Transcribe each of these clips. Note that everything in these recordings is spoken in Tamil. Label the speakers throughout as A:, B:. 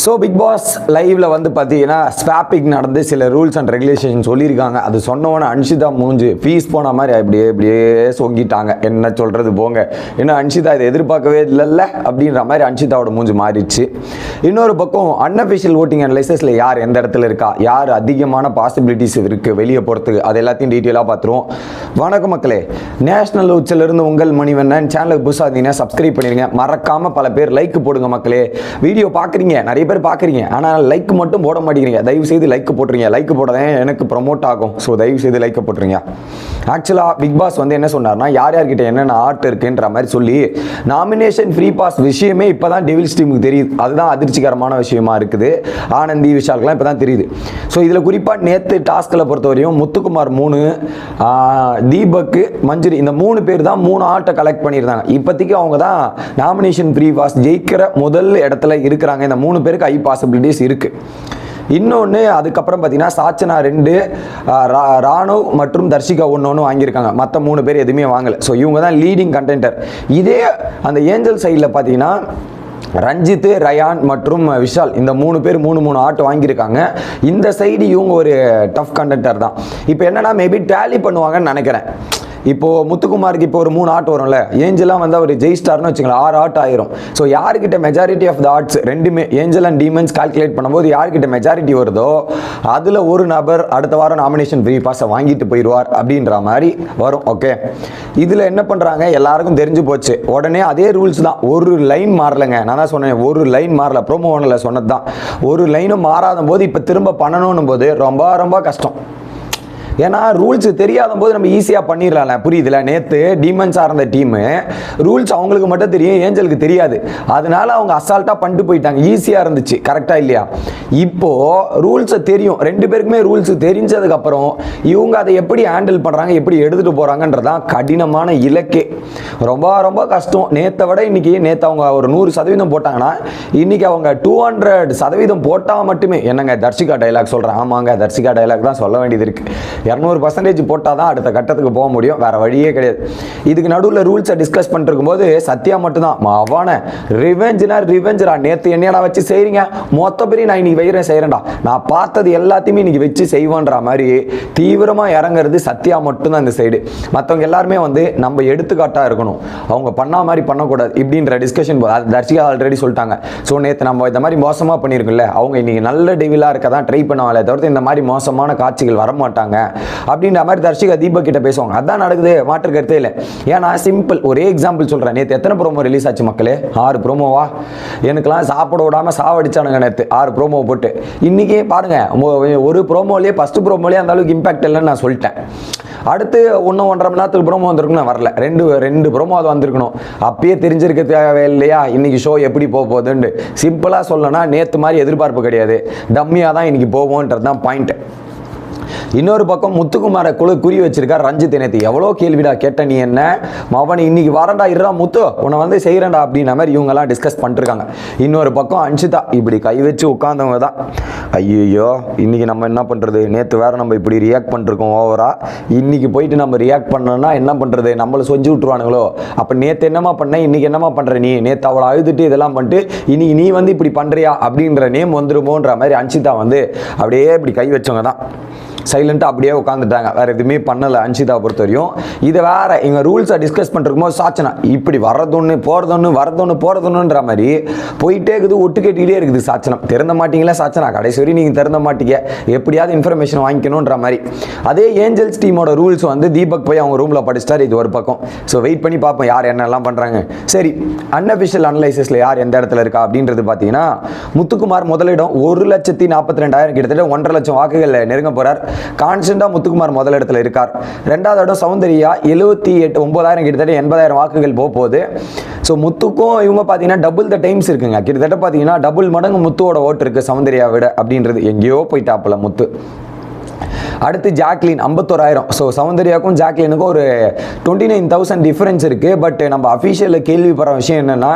A: ஸோ பிக் பாஸ் லைவ்ல வந்து பார்த்தீங்கன்னா ஸ்வாப்பிங் நடந்து சில ரூல்ஸ் அண்ட் ரெகுலேஷன் சொல்லியிருக்காங்க. அது சொன்னவொன்னே அன்ஷிதா மூஞ்சி ஃபீஸ் போன மாதிரி இப்படியே சொங்கிட்டாங்க. என்ன சொல்கிறது போங்க, ஏன்னா அன்ஷிதா இதை எதிர்பார்க்கவே இல்லைல்ல அப்படின்ற மாதிரி அன்ஷிதாவோட மூஞ்சி மாறிடுச்சு. இன்னொரு பக்கம் அன்அஃபிஷியல் ஓட்டிங் அனலைசஸில் யார் எந்த இடத்துல இருக்கா, யார் அதிகமான பாசிபிலிட்டிஸ் இருக்குது வெளியே போகிறதுக்கு, அது எல்லாத்தையும் டீட்டெயிலாக பார்த்துருவோம். வணக்கம் மக்களே, நேஷனல் உச்சிலிருந்து உங்கள் மணிவண்ணன். சேனலுக்கு புதுசாக இருந்தீங்கன்னா சப்ஸ்கிரைப் பண்ணிடுங்க. மறக்காமல் பல பேர் லைக் போடுங்க மக்களே. வீடியோ பார்க்குறீங்க, நிறைய பேர் பார்க்குறீங்க, ஆனால் லைக் மட்டும் போட மாட்டேங்கிறீங்க. தயவு செய்து லைக் போட்டுருங்க. லைக் போட்டதே எனக்கு ப்ரமோட் ஆகும். ஸோ தயவு செய்து லைக் போட்டுருங்க. ஆக்சுவலாக பிக் பாஸ் வந்து என்ன சொன்னார்னா, யார் யார்கிட்ட என்னென்ன ஆர்ட் இருக்குன்ற மாதிரி சொல்லி நாமினேஷன் ஃப்ரீ பாஸ் விஷயமே இப்போ தான் டெவில்ஸ் டீமுக்கு தெரியுது. அதுதான் அதிர்ச்சிகரமான விஷயமா இருக்குது. ஆனந்தி விஷாலுக்குலாம் இப்போ தான் தெரியுது. ஸோ இதில் குறிப்பாக நேற்று டாஸ்கில் பொறுத்தவரையும் முத்துக்குமார் 3, தீபக், மஞ்சுரி இந்த 3 பேர் தான் 3 ஆர்ட்டை கலெக்ட் பண்ணியிருந்தாங்க. இப்போதைக்கு அவங்க தான் நாமினேஷன் ஃப்ரீ பாஸ் ஜெயிக்கிற முதல் இடத்துல இருக்கிறாங்க. இந்த 3 பேருக்கு ஹை பாசிபிலிட்டிஸ் இருக்குது. இன்னொன்று அதுக்கப்புறம் பார்த்தீங்கன்னா சாச்சனா 2, ராணுவ் மற்றும் தர்ஷிகா 1 வாங்கியிருக்காங்க. மற்ற 3 பேர் எதுவுமே வாங்கலை. ஸோ இவங்க தான் லீடிங் கண்டென்டர். இதே அந்த ஏஞ்சல் சைடில் பார்த்தீங்கன்னா ரஞ்சித், ரயான் மற்றும் விஷால் இந்த 3 பேர் 3 ஆர்ட் வாங்கியிருக்காங்க. இந்த சைடு இவங்க ஒரு டஃப் கண்டென்டர் தான். இப்போ என்னன்னா மேபி டேலி பண்ணுவாங்கன்னு நினைக்கிறேன். இப்போது முத்துக்குமாருக்கு இப்போ ஒரு 3 ஆர்ட் வரும்ல, ஏஞ்சலாம் வந்து அவர் ஜெயிஸ்டார்னு வச்சுக்கலாம் 6 ஆர்ட் ஆயிரும். ஸோ யார்கிட்ட மெஜாரிட்டி ஆஃப் த ஆர்ட்ஸ் ரெண்டுமே ஏஞ்சல் அண்ட் டீமன்ஸ் கால்குலேட் பண்ணும்போது யார்கிட்ட மெஜாரிட்டி வருதோ அதில் ஒரு நபர் அடுத்த வாரம் நாமினேஷன் ஃப்ரீ பாஸை வாங்கிட்டு போயிடுவார் அப்படின்ற மாதிரி வரும். ஓகே, இதில் என்ன பண்ணுறாங்க எல்லாருக்கும் தெரிஞ்சு போச்சு. உடனே அதே ரூல்ஸ் தான், ஒரு லைன் மாறலைங்க. நான் தான் சொன்னேன் ஒரு லைன் மாறல, ப்ரோமோ ஒன்றில் சொன்னது தான். ஒரு லைனும் மாறாத போது இப்போ திரும்ப பண்ணணும் போது ரொம்ப கஷ்டம். ஏன்னா ரூல்ஸ் தெரியாத போது நம்ம ஈஸியாக பண்ணிடலாம்ல, புரியுதுல. நேற்று டீமன்ஸ் சார்ந்த டீமு ரூல்ஸ் அவங்களுக்கு மட்டும் தெரியும், ஏஞ்சலுக்கு தெரியாது. அதனால அவங்க அசால்ட்டாக பண்ணிட்டு போயிட்டாங்க. ஈஸியாக இருந்துச்சு, கரெக்டாக இல்லையா? இப்போது ரூல்ஸை தெரியும், 2 பேருக்குமே ரூல்ஸ் தெரிஞ்சதுக்கப்புறம் இவங்க அதை எப்படி ஹேண்டில் பண்ணுறாங்க, எப்படி எடுத்துகிட்டு போகிறாங்கன்றதான் கடினமான இலக்கே. ரொம்ப கஷ்டம். நேற்றை விட இன்னைக்கு அவங்க ஒரு 100% போட்டாங்கன்னா இன்னைக்கு அவங்க 200% போட்டால் மட்டுமே என்னங்க தர்ஷிகா டைலாக் சொல்கிறேன். ஆமாங்க, தர்ஷிகா டைலாக் தான் சொல்ல வேண்டியது இருக்குது. 200% போட்டால் தான் அடுத்த கட்டத்துக்கு போக முடியும், வேற வழியே கிடையாது. இதுக்கு நடுவில் ரூல்ஸை டிஸ்கஸ் பண்ணிட்டு இருக்கும்போது சத்யா மட்டும்தான் அவன ரிவெஞ்சுரா, நேற்று என்னடா வச்சு செய்கிறீங்க, மொத்த பேரையும் நான் இன்னைக்கு வைரேன் செய்கிறேன்டா, நான் பார்த்தது எல்லாத்தையுமே இன்னைக்கு வச்சு செய்வேன்ற மாதிரி தீவிரமாக இறங்குறது சத்யா மட்டும்தான் இந்த சைடு. மற்றவங்க எல்லாருமே வந்து நம்ம எடுத்துக்காட்டாக இருக்கணும், அவங்க பண்ணா மாதிரி பண்ணக்கூடாது இப்படின்ற டிஸ்கஷன் தர்ஷிகா ஆல்ரெடி சொல்லிட்டாங்க. ஸோ நேற்று நம்ம இந்த மாதிரி மோசமாக பண்ணியிருக்கோம்ல, அவங்க இன்னைக்கு நல்ல டெவிலாக இருக்க தான் ட்ரை பண்ணுவாங்களே தவிர்த்து இந்த மாதிரி மோசமான காட்சிகள் வரமாட்டாங்க அப்படின்ற மாதிரி தர்ஷிகா தீபக் கிட்ட பேசுவாங்க. அதான் நடக்குது, மாற்று கருத்தே இல்லை. ஏன்னா சிம்பிள், ஒரே எக்ஸாம்பிள் சொல்கிறேன். நேற்று எத்தனை ப்ரோமோ ரிலீஸ் ஆச்சு மக்களே? 6 ப்ரோமோவா? எனக்குலாம் சாப்பிட விடாமல் சாவடிச்சானுங்க நேற்று 6 ப்ரோமோ போட்டு. இன்றைக்கி பாருங்கள், ஒரு ப்ரோமோலேயே ஃபஸ்ட்டு ப்ரோமோலேயே அந்த அளவுக்கு இம்பாக்ட் இல்லைன்னு நான் சொல்லிட்டேன். அடுத்து 1.5 மணி நேரத்துக்கு ப்ரோமோ வந்திருக்குன்னு வரல, ரெண்டு ப்ரோமோ அது வந்திருக்கணும். அப்பயே தெரிஞ்சிருக்க தேவை இல்லையா இன்னைக்கு ஷோ எப்படி போக போகுதுன்னு? சிம்பிளாக சொல்லணும்னா நேற்று மாதிரி எதிர்பார்ப்பு கிடையாது, டம்மியாக தான் இன்னைக்கு போவோன்றது தான் பாயிண்ட். இன்னொரு பக்கம் முத்துக்குமாரை குறி வச்சிருக்கார் ரஞ்சித். நேற்று எவ்வளோ கேள்விடா கேட்ட நீ, என்ன அவனை இன்னைக்கு வரண்டா இருடா முத்து உன்னை வந்து செய்கிறேன்டா அப்படின்ற மாதிரி இவங்கெல்லாம் டிஸ்கஸ் பண்ணிருக்காங்க. இன்னொரு பக்கம் அன்ஷிதா இப்படி கை வச்சு உட்காந்தவங்க தான், ஐயோ இன்னைக்கு நம்ம என்ன பண்ணுறது, நேற்று வேற நம்ம இப்படி ரியாக்ட் பண்ணிருக்கோம் ஓவரா, இன்னைக்கு போயிட்டு நம்ம ரியாக்ட் பண்ணோம்னா என்ன பண்ணுறது, நம்மளை சொஞ்சு விட்டுருவானுங்களோ. அப்போ நேற்று என்னமா பண்ண, இன்னைக்கு என்னமா பண்ணுற நீ, நேற்று அவளை அழுதுட்டு இதெல்லாம் பண்ணிட்டு இன்னைக்கு நீ வந்து இப்படி பண்ணுறியா அப்படின்ற நேம் வந்துருமோன்ற மாதிரி அன்ஷிதா வந்து அப்படியே இப்படி கை வச்சவங்க தான். சைலண்டாக அப்படியே உட்காந்துட்டாங்க, வேறு எதுவுமே பண்ணலை அன்ஷிதா பொறுத்த வரையும். இதை வேற இங்கே ரூல்ஸை டிஸ்கஸ் பண்ணிருக்கும்போது சாச்சனா இப்படி வர்றதொன்று போகிறதொன்னுன்ற மாதிரி போயிட்டே இருக்குது, ஒட்டு கேட்டுக்கிட்டே இருக்குது. சாச்சனம் திறந்த மாட்டீங்களா சாச்சனா, கடைசி வரையும் நீங்கள் திறந்த மாட்டீங்க, எப்படியாவது இன்ஃபர்மேஷன் வாங்கிக்கணுன்ற மாதிரி. அதே ஏஞ்சல்ஸ் டீமோட ரூல்ஸ் வந்து தீபக் போய் அவங்க ரூமில் படிச்சிட்டார். இது ஒரு பக்கம். ஸோ வெயிட் பண்ணி பார்ப்போம் யார் என்னெல்லாம் பண்ணுறாங்க. சரி, அன்அஃபிஷியல் அனலைசிஸில் யார் எந்த இடத்துல இருக்கா அப்படின்றது பார்த்தீங்கன்னா, முத்துக்குமார் முதலிடம் 1,42,000 கிட்டத்தட்ட 1.5 லட்சம் வாக்குகள் நெருங்க போகிறார். கான்ஸ்டன்டா முத்துக்குமார் முதல் இடத்துல இருக்கார். 2வது இடம் சௌந்தர்யா 78,900 கிட்டத்தட்ட 80,000 வாக்குகள் போகுது. ஸோ முத்துக்கும் இவங்க பார்த்தீங்கன்னா டபுள் த டைம்ஸ் இருக்குங்க. கிட்டத்தட்ட பார்த்தீங்கன்னா டபுள் மடங்கு முத்துவோட ஓட்டு இருக்கு சௌந்தர்யா விட அப்படின்றது. எங்கேயோ போயிட்டாப்புல முத்து. அடுத்து ஜாக்லின் 51,000. ஸோ சௌந்தர்யாவுக்கும் ஜாக்லினுக்கும் ஒரு 29,000 டிஃபரன்ஸ் இருக்குது. பட் நம்ம அஃபிஷியலில் கேள்விப்படுற விஷயம் என்னென்னா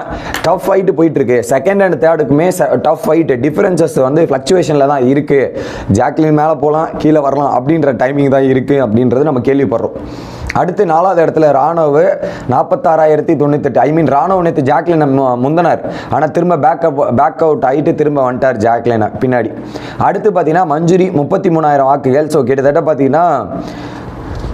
A: டஃப் ஃபைட்டு போயிட்டுருக்கு. செகண்ட் அண்ட் தேர்டுக்குமே டஃப் ஃபைட்டு டிஃபரன்சஸ் வந்து ஃப்ளக்சுவேஷனில் தான் இருக்குது. ஜாக்லின் மேலே போகலாம் கீழே வரலாம் அப்படின்ற டைமிங் தான் இருக்குது அப்படின்றது நம்ம கேள்விப்படுறோம். அடுத்து 4வது இடத்துல ராணுவ 46,098. ஐ மீன் ராணுவ நேற்று ஜாக்லினை முந்தனார், ஆனால் திரும்ப பேக் அவுட் ஆகிட்டு திரும்ப வந்துட்டார் ஜாக்லினை பின்னாடி. அடுத்து பார்த்தீங்கன்னா மஞ்சுரி 33,000 வாக்குகள். ஸோ கிட்டத்தட்ட பார்த்தீங்கன்னா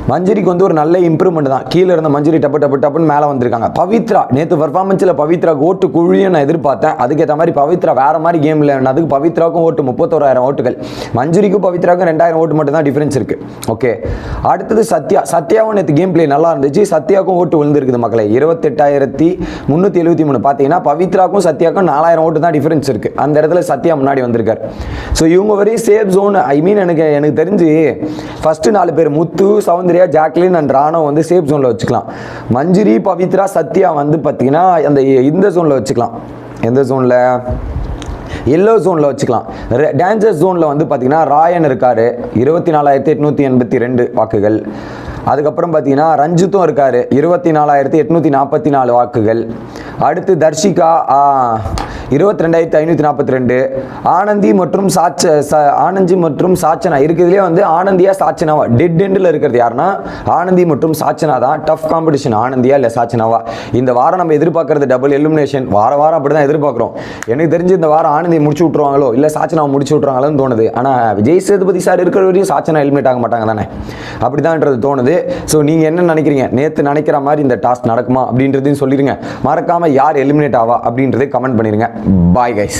A: மஞ்சுரிக்கு வந்து ஒரு நல்ல இம்ப்ரூவ்மெண்ட் தான். கீழே இருந்த மஞ்சுரி டப்புன்னு மேலே வந்திருக்காங்க. பவித்ரா நேற்று பர்ஃபார்மன்ஸில் பவித்ரா ஓட்டு குழியும் நான் எதிர்பார்த்தேன். அதுக்கேற்ற மாதிரி பவித்ரா வேற மாதிரி கேம் இல்லைன்னதுக்கு பவித்ராவுக்கும் ஓட்டு 31,000 ஓட்டுகள். மஞ்சுரிக்கும் பவித்ராவுக்கும் 2,000 ஓட்டு மட்டும் தான் டிஃபரன்ஸ் இருக்கு. ஓகே, அடுத்தது சத்யாவும் நேற்று கேம் பிளே நல்லா இருந்துச்சு. சத்யாவுக்கும் ஓட்டு விழுந்திருக்குது மக்களே. 28,373. பார்த்தீங்கன்னா பவித்ராவுக்கும் சத்யாவுக்கும் 4,000 ஓட்டு தான் டிஃபரன்ஸ் இருக்கு. அந்த இடத்துல சத்யா முன்னாடி வந்திருக்காரு. ஸோ இவங்க வரை சேஃப் ஜோன். ஐ மீன் எனக்கு தெரிஞ்சு ஃபர்ஸ்ட் 4 பேர் முத்து, சௌந்தர்யா, ஜாக்லின் அண்ட் ராணோ வந்து சேஃப் ஜோன்ல வச்சுக்கலாம். மஞ்சுரி, பவித்ரா, சத்யா வந்து பார்த்தீங்கன்னா இந்த ஜோன்ல வச்சுக்கலாம். எந்த ஜோன்ல? எல்லோ ஜோனில் வச்சுக்கலாம். டேஞ்சர் ஜோனில் வந்து பார்த்தீங்கன்னா ராயன் இருக்கார், 24,882 வாக்குகள். அதுக்கப்புறம் பார்த்தீங்கன்னா ரஞ்சித்தும் இருக்கார், 24,844 வாக்குகள். அடுத்து தர்ஷிகா 22,542. ஆனந்தி மற்றும் சாச்சனா இருக்கிறதுலே வந்து ஆனந்தியா சாச்சனாவா டெட் எண்டில் இருக்கிறது யாருன்னா ஆனந்தி மற்றும் சாச்சனா தான். டஃப் காம்படிஷன், ஆனந்தியா இல்லை சாச்சனாவா. இந்த வாரம் நம்ம எதிர்பார்க்கறது டபுள் எலிமினேஷன். வாரம் அப்படி தான் எதிர்பார்க்குறோம். எனக்கு தெரிஞ்சு இந்த வாரம் ஆனந்தி முடிச்சு விட்ருவாங்களோ இல்லை சாச்சனாவை முடிச்சு விட்ருவாங்களோன்னு தோணுது. ஆனால் விஜய் சேதுபதி சார் இருக்கிற வரையும் சாச்சனா எலிமினேட் ஆக மாட்டாங்க தானே, அப்படிதான்ன்றது தோணுது. ஸோ நீங்கள் என்ன நினைக்கிறீங்க? நேற்று நினைக்கிற மாதிரி இந்த டாஸ்க் நடக்குமா அப்படின்றதையும் சொல்லிடுங்க. மறக்காமல் யார் எலிமினேட் ஆவா அப்படின்றதை கமெண்ட் பண்ணிடுங்க. Bye guys.